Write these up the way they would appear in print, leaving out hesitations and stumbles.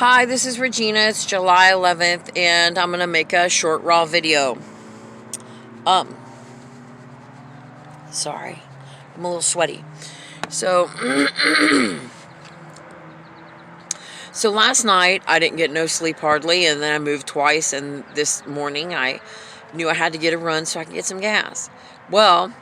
Hi, this is Regina. It's July 11th, and I'm going to make a short, raw video. Um, Sorry. I'm a little sweaty. So, so last night, I didn't get no sleep hardly, and then I moved twice, and this morning, I knew I had to get a run so I can get some gas. Well,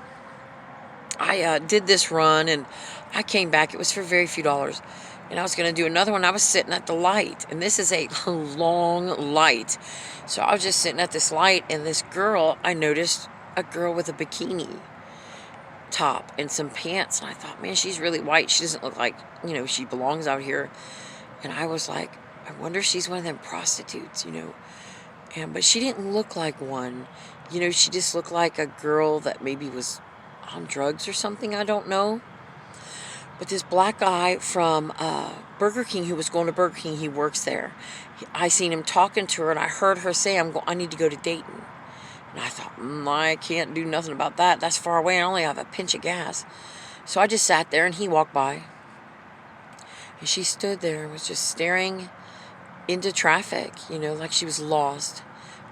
I did this run, and I came back. It was for very few dollars. And I was going to do another one. I was sitting at the light, and this is a long light. So I was just sitting at this light, and this girl, I noticed a girl with a bikini top and some pants. And I thought, man, she's really white. She doesn't look like, she belongs out here. And I was like, I wonder if she's one of them prostitutes. But she didn't look like one. She just looked like a girl that maybe was on drugs or something. I don't know. But this black guy from Burger King, who was going to Burger King, he works there. I seen him talking to her, and I heard her say, I need to go to Dayton. And I thought, I can't do nothing about that. That's far away. I only have a pinch of gas. So I just sat there, and he walked by. And she stood there and was just staring into traffic, like she was lost.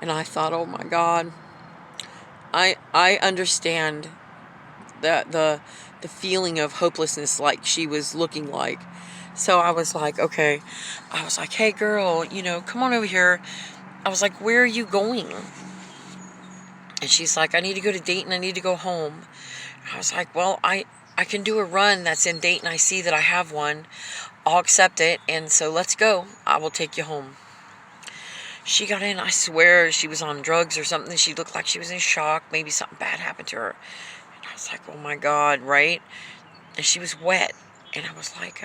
And I thought, oh, my God. I understand the feeling of hopelessness like she was looking like. So I was like, okay. I was like, hey, girl, come on over here. I was like, where are you going? And she's like, I need to go to Dayton. I need to go home. I was like, well, I can do a run that's in Dayton. I see that I have one. I'll accept it. And so let's go. I will take you home. She got in. I swear she was on drugs or something. She looked like she was in shock. Maybe something bad happened to her. I was like, oh my God, right? And she was wet. And I was like,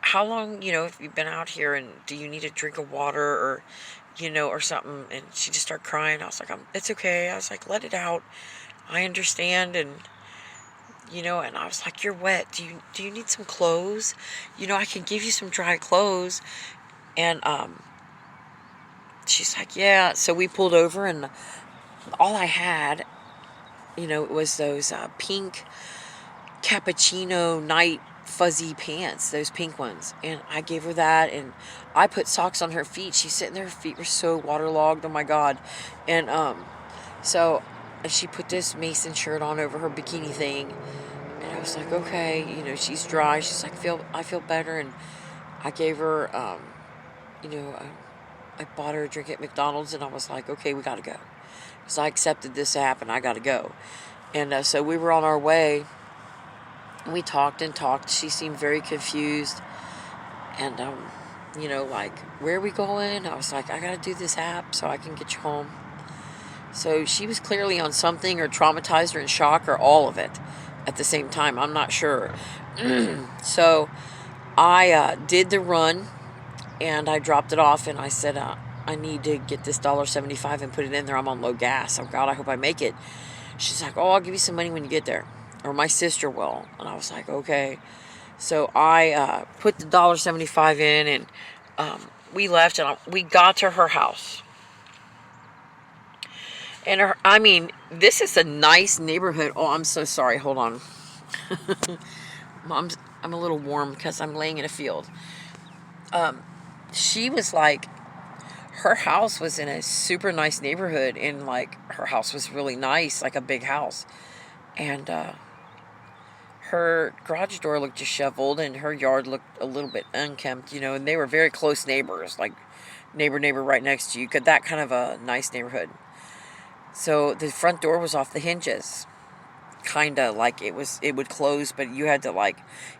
how long, have you been out here, and do you need a drink of water or, or something? And she just started crying. I was like, it's okay. I was like, let it out. I understand. And, and I was like, you're wet. Do you need some clothes? I can give you some dry clothes. And she's like, yeah. So we pulled over, and all I had, it was those pink cappuccino night fuzzy pants, those pink ones. And I gave her that, and I put socks on her feet. She's sitting there, her feet were so waterlogged, oh my God. And so she put this Mason shirt on over her bikini thing. And I was like, okay, she's dry. She's like, I feel better. And I gave her, I bought her a drink at McDonald's, and I was like, okay, we got to go. Because I accepted this app, and I got to go. And so we were on our way. We talked and talked. She seemed very confused. And, like, where are we going? I was like, I got to do this app so I can get you home. So she was clearly on something, or traumatized, or in shock, or all of it at the same time. I'm not sure. So I did the run, and I dropped it off, and I said, I need to get this $1.75 and put it in there. I'm on low gas. Oh, God, I hope I make it. She's like, oh, I'll give you some money when you get there. Or my sister will. And I was like, okay. So I put the $1.75 in, and we left, and we got to her house. And this is a nice neighborhood. Oh, I'm so sorry. Hold on. I'm a little warm because I'm laying in a field. She was like, her house was in a super nice neighborhood, and like her house was really nice, like a big house. And her garage door looked disheveled, and her yard looked a little bit unkempt, and they were very close neighbors, like neighbor right next to you. That kind of a nice neighborhood. So the front door was off the hinges, kind of like it would close, but you had to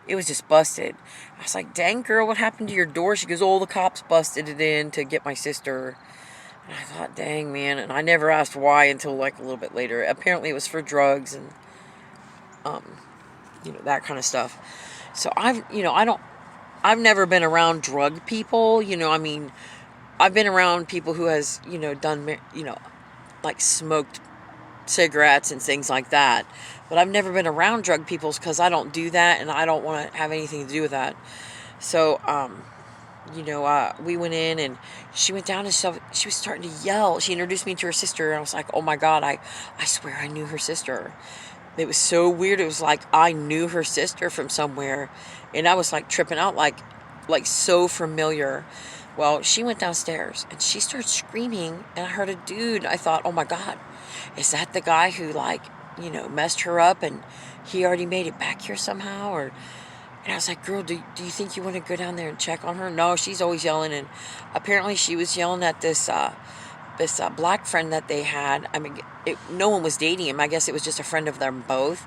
it was just busted. I was like, dang, girl, what happened to your door? She goes, oh, the cops busted it in to get my sister. And I thought, dang, man. And I never asked why until a little bit later. Apparently it was for drugs and that kind of stuff. So I've never been around drug people. I've been around people who has done like smoked cigarettes and things like that. But I've never been around drug people because I don't do that, and I don't want to have anything to do with that. So, we went in, and she went down, and she was starting to yell. She introduced me to her sister, and I was like, oh my God, I swear I knew her sister. It was so weird. It was like I knew her sister from somewhere, and I was like tripping out, like, like so familiar. Well, she went downstairs and she started screaming, and I heard a dude. I thought, oh my God, is that the guy who, like, messed her up and he already made it back here somehow? And I was like, girl, do you think you want to go down there and check on her? No, she's always yelling. And apparently she was yelling at this black friend that they had. I mean, no one was dating him. I guess it was just a friend of them both.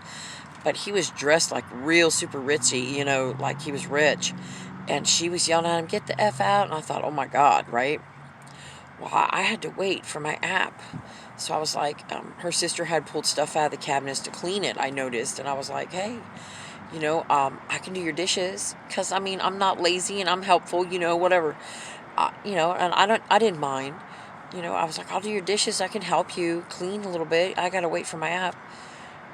But he was dressed like real super richy, like he was rich. And she was yelling at him, get the F out. And I thought, oh my God, right? Well, I had to wait for my app. So I was like, her sister had pulled stuff out of the cabinets to clean it, I noticed. And I was like, hey, I can do your dishes. Because, I mean, I'm not lazy and I'm helpful, whatever. And I didn't mind. I was like, I'll do your dishes. I can help you clean a little bit. I got to wait for my app.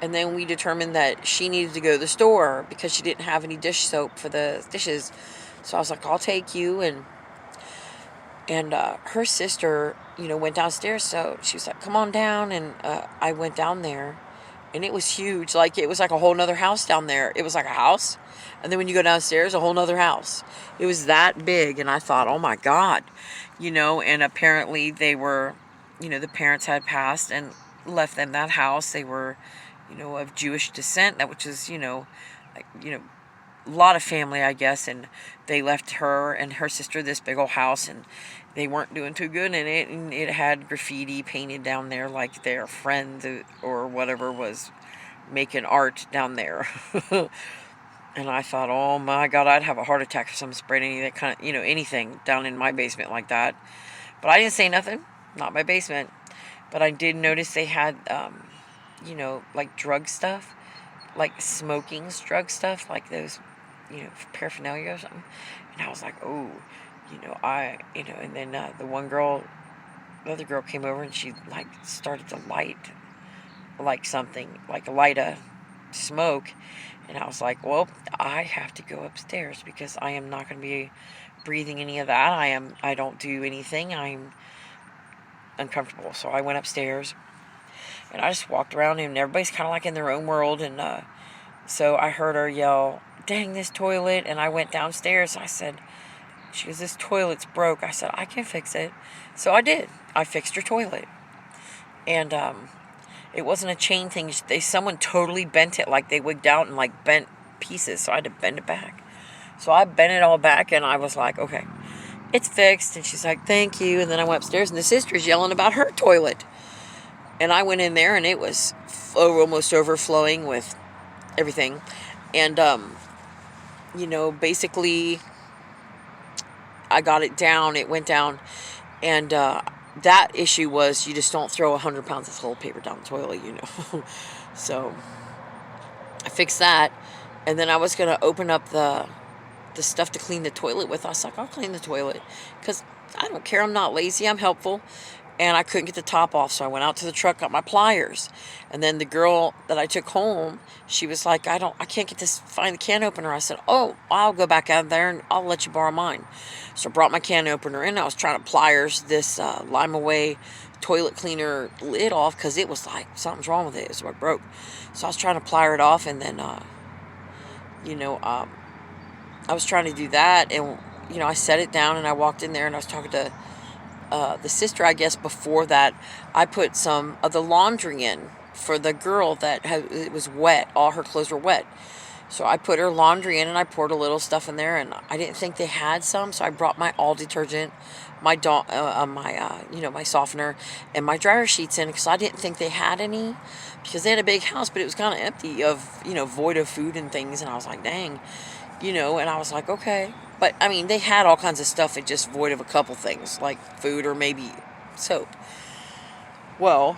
And then we determined that she needed to go to the store because she didn't have any dish soap for the dishes. So I was like, I'll take you. And her sister, went downstairs. So she was like, come on down. And I went down there. And it was huge. Like, it was like a whole nother house down there. It was like a house. And then when you go downstairs, a whole nother house. It was that big. And I thought, oh my God. And apparently they were, the parents had passed and left them that house. They were, of Jewish descent, which is, like, a lot of family, I guess. And they left her and her sister this big old house, and they weren't doing too good in it. And it had graffiti painted down there, like their friend or whatever was making art down there. And I thought, oh my God, I'd have a heart attack if someone sprayed any of that kind of, anything down in my basement like that. But I didn't say nothing, not my basement. But I did notice they had, like drug stuff, like smoking drug stuff, like those, paraphernalia or something. And I was like, oh, and then the other girl came over and she like started to light, like something, like light a smoke. And I was like, well, I have to go upstairs because I am not going to be breathing any of that. I don't do anything. I'm uncomfortable. So I went upstairs and I just walked around, and everybody's kind of like in their own world. And so I heard her yell, dang, this toilet. And I went downstairs. She goes, this toilet's broke. I said, I can fix it. So I did. I fixed her toilet. And it wasn't a chain thing. Someone totally bent it, like they wigged out and like bent pieces. So I had to bend it back. So I bent it all back, and I was like, okay, it's fixed. And she's like, thank you. And then I went upstairs, and the sister's yelling about her toilet. And I went in there, and it was almost overflowing with everything. And, basically I got it down. It went down. And that issue was you just don't throw 100 pounds of toilet paper down the toilet, So I fixed that. And then I was going to open up the stuff to clean the toilet with. I was like, I'll clean the toilet because I don't care. I'm not lazy. I'm helpful. And I couldn't get the top off, so I went out to the truck, got my pliers. And then the girl that I took home, she was like, I can't find the can opener. I said, oh, I'll go back out there and I'll let you borrow mine. So I brought my can opener in. I was trying to pliers this Lime Away toilet cleaner lid off because it was like something's wrong with it. So it broke. So I was trying to plier it off, and then, I was trying to do that. And, I set it down, and I walked in there, and I was talking to the sister. I guess before that, I put some of the laundry in for the girl that it was wet. All her clothes were wet. So I put her laundry in, and I poured a little stuff in there, and I didn't think they had some, so I brought my all detergent, my softener, and my dryer sheets in because I didn't think they had any, because they had a big house, but it was kind of empty of, void of food and things. And I was like, dang, and I was like, okay. But, I mean, they had all kinds of stuff. It just void of a couple things, like food or maybe soap. Well,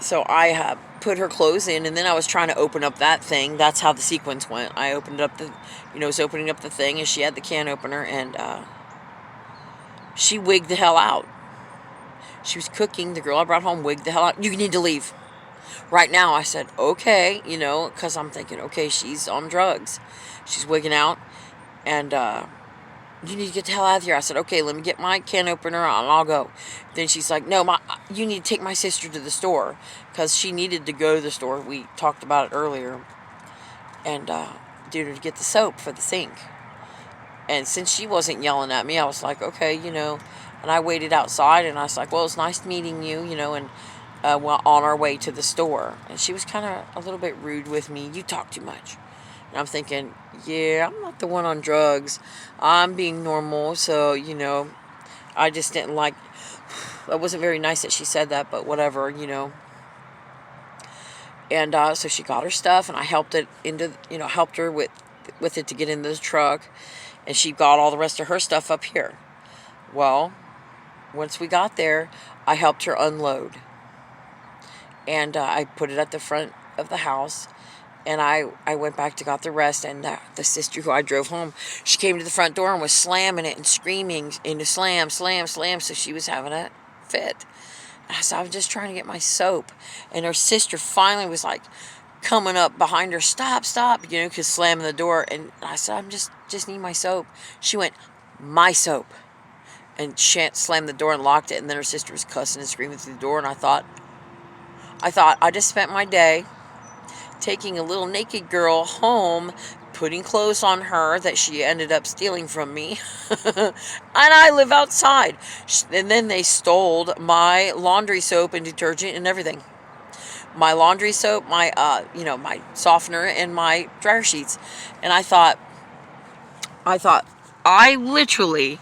so I put her clothes in, and then I was trying to open up that thing. That's how the sequence went. I opened up was opening up the thing, and she had the can opener, and she wigged the hell out. She was cooking. The girl I brought home wigged the hell out. You need to leave right now. I said, okay, because I'm thinking, okay, she's on drugs. She's wigging out. And you need to get the hell out of here. I said, okay, let me get my can opener and I'll go. Then she's like, no, you need to take my sister to the store because she needed to go to the store. We talked about it earlier. And to get the soap for the sink. And since she wasn't yelling at me, I was like, okay, and I waited outside, and I was like, well, it's nice meeting you, and well, on our way to the store. And she was kind of a little bit rude with me. You talk too much. And I'm thinking, yeah, I'm not the one on drugs. I'm being normal, so, I just didn't like, it wasn't very nice that she said that, but whatever. And so she got her stuff, and I helped helped her with it to get into the truck, and she got all the rest of her stuff up here. Well, once we got there, I helped her unload, and I put it at the front of the house, and I went back to got the rest, and the sister who I drove home, she came to the front door and was slamming it and screaming into slam, slam, slam, so she was having a fit. So I was just trying to get my soap, and her sister finally was like coming up behind her, stop, because slamming the door, and I said, I'm just need my soap. She went, my soap, and she slammed the door and locked it, and then her sister was cussing and screaming through the door, and I thought I just spent my day taking a little naked girl home, putting clothes on her that she ended up stealing from me, and I live outside. And then they stole my laundry soap and detergent and everything. My laundry soap, my my softener, and my dryer sheets. And I thought I literally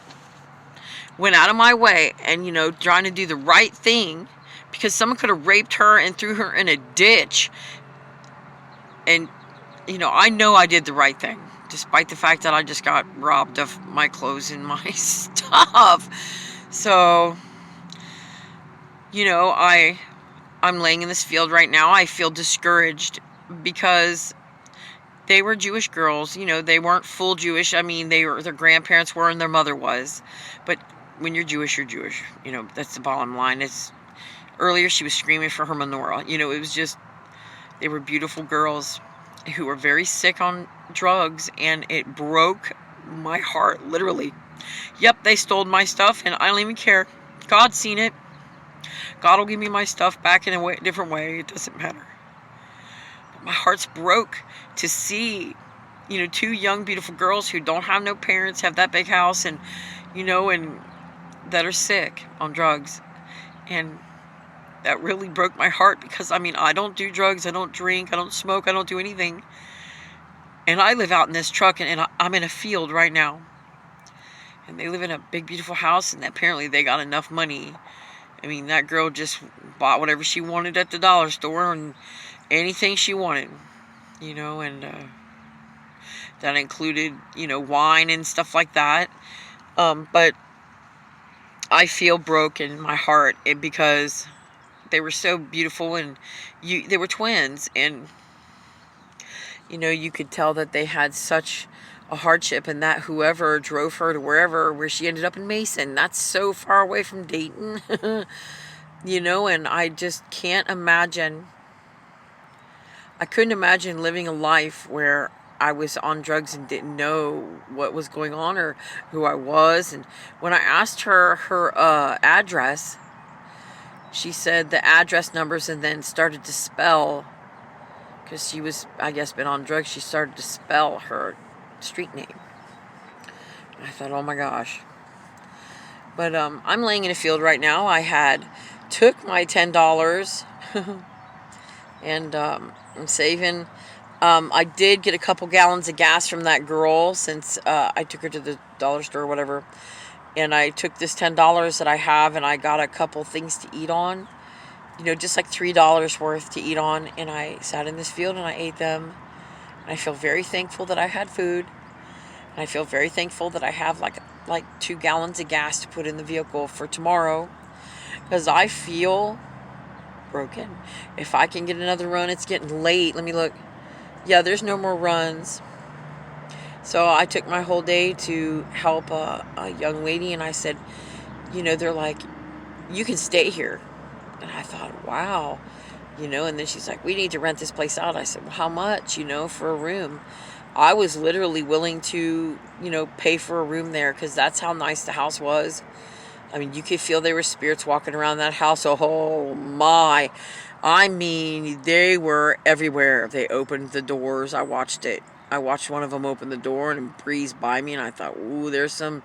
went out of my way and trying to do the right thing, because someone could have raped her and threw her in a ditch. And, I know I did the right thing, despite the fact that I just got robbed of my clothes and my stuff. So, I'm laying in this field right now. I feel discouraged because they were Jewish girls. They weren't full Jewish. I mean, their grandparents were and their mother was. But when you're Jewish, you're Jewish. That's the bottom line. Earlier she was screaming for her menorah. It was just, they were beautiful girls who were very sick on drugs, and it broke my heart, literally. Yep, they stole my stuff, and I don't even care. God's seen it. God will give me my stuff back in a different way. It doesn't matter. But my heart's broke to see, two young, beautiful girls who don't have no parents, have that big house, and, and that are sick on drugs. And that really broke my heart, because, I don't do drugs, I don't drink, I don't smoke, I don't do anything. And I live out in this truck, and I'm in a field right now. And they live in a big, beautiful house, and apparently they got enough money. That girl just bought whatever she wanted at the dollar store, and anything she wanted, and that included, wine and stuff like that. But I feel broken in my heart, because they were so beautiful, and they were twins, and you could tell that they had such a hardship, and that whoever drove her to where she ended up in Mason, that's so far away from Dayton. And I just can't imagine. I couldn't imagine living a life where I was on drugs and didn't know what was going on or who I was. And when I asked her address, she said the address numbers, and then started to spell, because she was, I guess, been on drugs, she started to spell her street name. I thought, oh my gosh. But I'm laying in a field right now. I took my $10 and I'm saving. I did get a couple gallons of gas from that girl, since I took her to the dollar store or whatever. And I took this $10 that I have, and I got a couple things to eat on. Just like $3 worth to eat on. And I sat in this field and I ate them. And I feel very thankful that I had food. And I feel very thankful that I have like 2 gallons of gas to put in the vehicle for tomorrow. Because I feel broken. If I can get another run, it's getting late. Let me look. Yeah, there's no more runs. So I took my whole day to help a young lady, and I said, they're like, you can stay here. And I thought, wow, and then she's like, we need to rent this place out. I said, well, how much, for a room? I was literally willing to, pay for a room there, because that's how nice the house was. You could feel there were spirits walking around that house. Oh my. They were everywhere. They opened the doors. I watched it. I watched one of them open the door and breeze by me, and I thought, ooh, there's some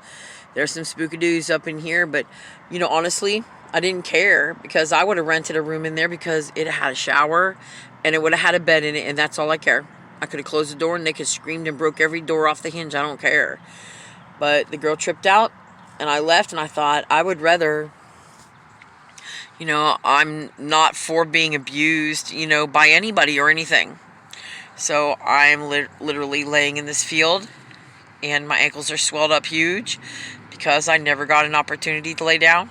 spookadoos up in here. But, you know, honestly, I didn't care, because I would have rented a room in there because it had a shower and it would have had a bed in it, and that's all I care. I could have closed the door and they could have screamed and broke every door off the hinge. I don't care. But the girl tripped out and I left, and I thought I would rather, you know, I'm not for being abused, you know, by anybody or anything. So I'm literally laying in this field, and my ankles are swelled up huge because I never got an opportunity to lay down.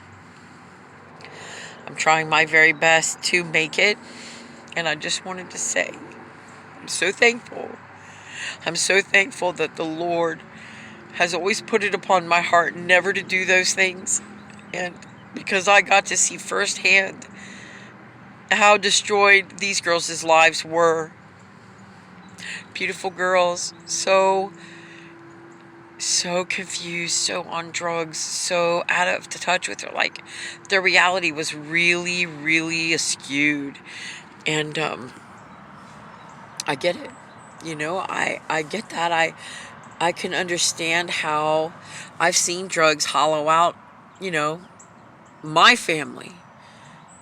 I'm trying my very best to make it, and I just wanted to say, I'm so thankful. I'm so thankful that the Lord has always put it upon my heart never to do those things. And because I got to see firsthand how destroyed these girls' lives were. Beautiful girls, so confused, so on drugs, so out of touch with their reality was really, really skewed. And I get it. You know, I get that. I can understand how I've seen drugs hollow out, you know, my family,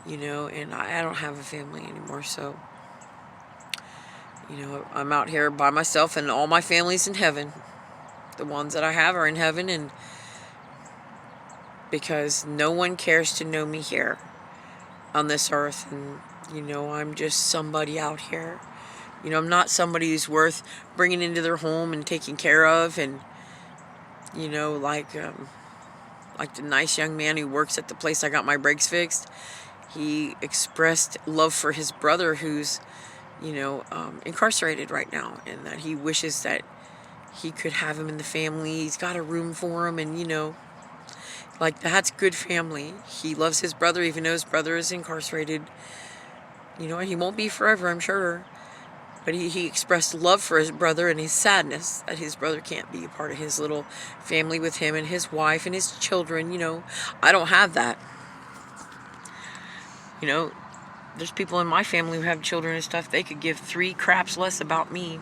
you know, and I don't have a family anymore, so, you know, I'm out here by myself, and all my family's in heaven. The ones that I have are in heaven, and because no one cares to know me here on this earth, and, you know, I'm just somebody out here. You know, I'm not somebody who's worth bringing into their home and taking care of, and, you know, like the nice young man who works at the place I got my brakes fixed, he expressed love for his brother who's, you know, incarcerated right now, and that he wishes that he could have him in the family. He's got a room for him, and, you know, like, that's good family. He loves his brother even though his brother is incarcerated, you know, and he won't be forever, I'm sure. But he expressed love for his brother and his sadness that his brother can't be a part of his little family with him and his wife and his children, you know. I don't have that. You know, there's people in my family who have children and stuff. They could give 3 craps less about me.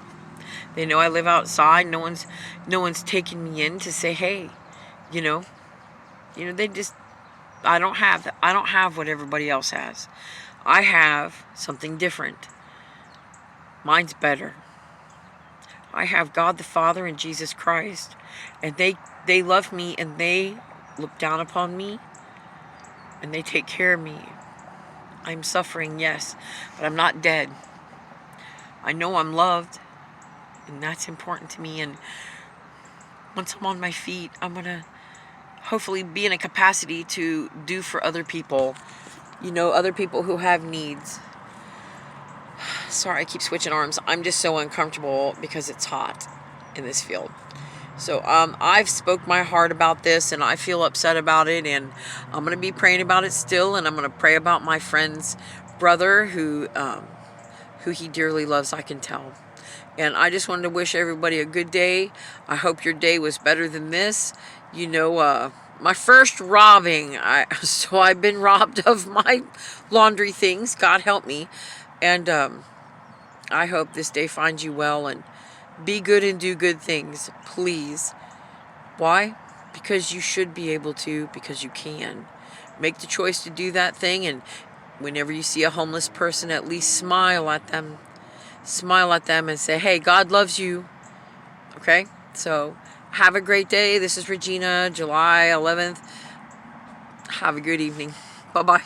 They know I live outside. No one's taking me in to say, hey, you know, they just, I don't have what everybody else has. I have something different. Mine's better. I have God the Father and Jesus Christ, and they love me, and they look down upon me, and they take care of me. I'm suffering, yes, but I'm not dead. I know I'm loved, and that's important to me. And once I'm on my feet, I'm going to hopefully be in a capacity to do for other people, you know, other people who have needs. Sorry, I keep switching arms. I'm just so uncomfortable because it's hot in this field. So I've spoke my heart about this, and I feel upset about it, and I'm going to be praying about it still, and I'm going to pray about my friend's brother who he dearly loves, I can tell. And I just wanted to wish everybody a good day. I hope your day was better than this. You know, my first robbing, so I've been robbed of my laundry things. God help me. And I hope this day finds you well, and be good and do good things, please. Why? Because you should be able to, because you can. Make the choice to do that thing, and whenever you see a homeless person, at least smile at them. Smile at them and say, hey, God loves you. Okay? So, have a great day. This is Regina, July 11th. Have a good evening. Bye-bye.